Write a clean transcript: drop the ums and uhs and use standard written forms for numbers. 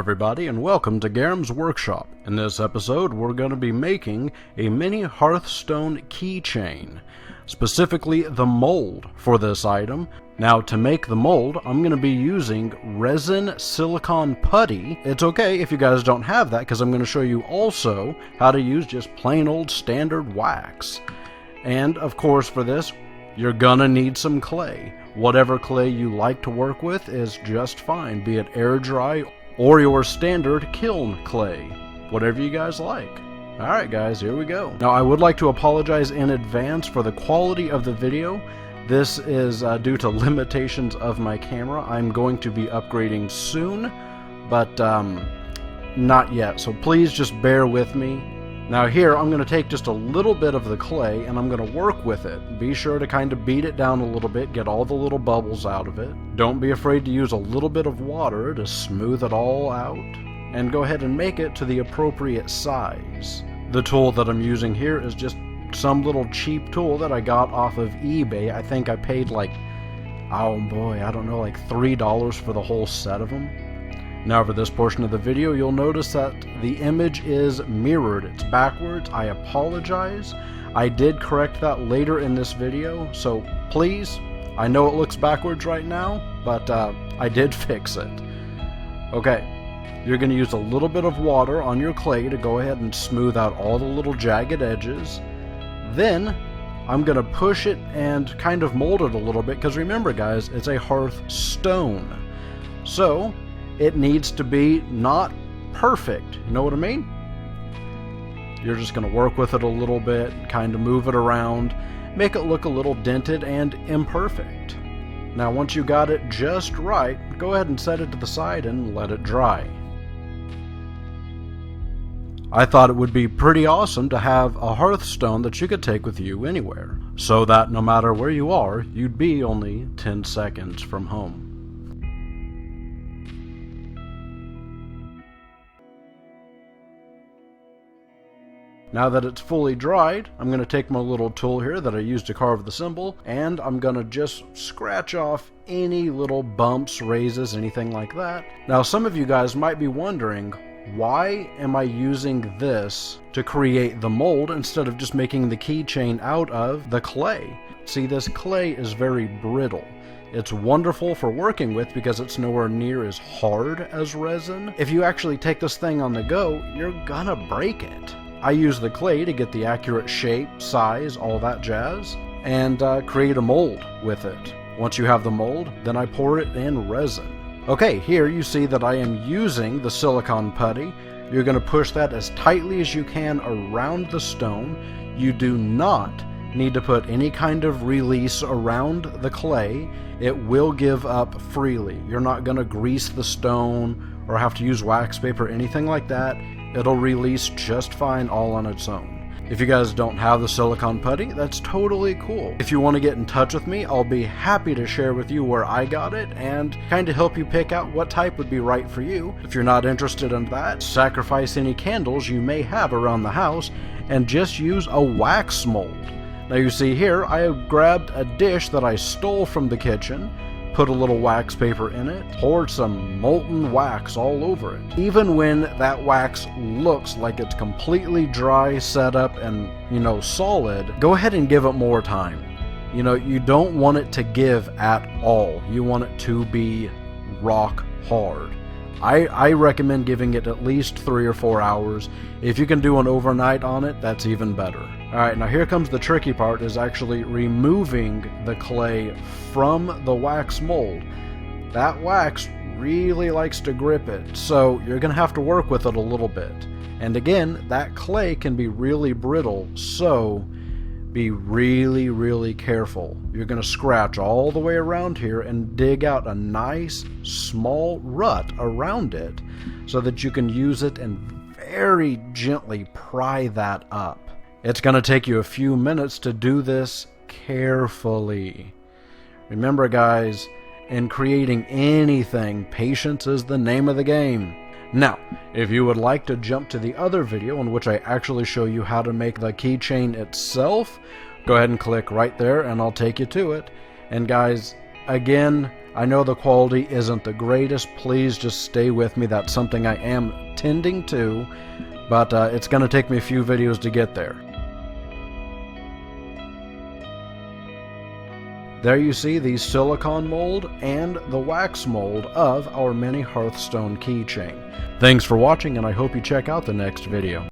everybody, and welcome to Garim's Workshop. In this episode, we're going to be making a mini Hearthstone keychain, specifically the mold for this item. Now, to make the mold, I'm going to be using resin silicone putty. It's okay if you guys don't have that, because I'm going to show you also how to use just plain old standard wax. And, of course, for this, you're gonna need some clay. Whatever clay you like to work with is just fine, be it air dry or your standard kiln clay. Whatever you guys like. Alright guys, here we go. Now I would like to apologize in advance for the quality of the video. This is due to limitations of my camera. I'm going to be upgrading soon, but not yet. So please just bear with me. Now here, I'm going to take just a little bit of the clay and I'm going to work with it. Be sure to kind of beat it down a little bit, get all the little bubbles out of it. Don't be afraid to use a little bit of water to smooth it all out. And go ahead and make it to the appropriate size. The tool that I'm using here is just some little cheap tool that I got off of eBay. I think I paid like, oh boy, I don't know, like $3 for the whole set of them. Now for this portion of the video, you'll notice that the image is mirrored. It's backwards. I apologize. I did correct that later in this video, so please, I know it looks backwards right now, but I did fix it. Okay, you're going to use a little bit of water on your clay to go ahead and smooth out all the little jagged edges. Then, I'm going to push it and kind of mold it a little bit, because remember guys, it's a Hearthstone. So, it needs to be not perfect, you know what I mean? You're just going to work with it a little bit, kind of move it around, make it look a little dented and imperfect. Now once you got it just right, go ahead and set it to the side and let it dry. I thought it would be pretty awesome to have a Hearthstone that you could take with you anywhere, so that no matter where you are, you'd be only 10 seconds from home. Now that it's fully dried, I'm going to take my little tool here that I used to carve the symbol, and I'm going to just scratch off any little bumps, raises, anything like that. Now some of you guys might be wondering, why am I using this to create the mold instead of just making the keychain out of the clay? See, this clay is very brittle. It's wonderful for working with because it's nowhere near as hard as resin. If you actually take this thing on the go, you're gonna break it. I use the clay to get the accurate shape, size, all that jazz, and create a mold with it. Once you have the mold, then I pour it in resin. Okay, here you see that I am using the silicone putty. You're going to push that as tightly as you can around the stone. You do not need to put any kind of release around the clay. It will give up freely. You're not going to grease the stone or have to use wax paper or anything like that. It'll release just fine all on its own. If you guys don't have the silicone putty, that's totally cool. If you want to get in touch with me, I'll be happy to share with you where I got it and kind of help you pick out what type would be right for you. If you're not interested in that, sacrifice any candles you may have around the house and just use a wax mold. Now you see here, I have grabbed a dish that I stole from the kitchen, put a little wax paper in it, poured some molten wax all over it. Even when that wax looks like it's completely dry, set up, and, solid, go ahead and give it more time. You don't want it to give at all. You want it to be rock hard. I recommend giving it at least 3 or 4 hours. If you can do an overnight on it, that's even better. Alright, now here comes the tricky part, is actually removing the clay from the wax mold. That wax really likes to grip it, so you're going to have to work with it a little bit. And again, that clay can be really brittle, so be really, really careful. You're going to scratch all the way around here and dig out a nice small rut around it so that you can use it and very gently pry that up. It's going to take you a few minutes to do this carefully. Remember guys, in creating anything, patience is the name of the game. Now, if you would like to jump to the other video in which I actually show you how to make the keychain itself, go ahead and click right there and I'll take you to it. And guys, again, I know the quality isn't the greatest. Please just stay with me. That's something I am tending to, but it's going to take me a few videos to get there. There you see the silicone mold and the wax mold of our mini Hearthstone keychain. Thanks for watching, and I hope you check out the next video.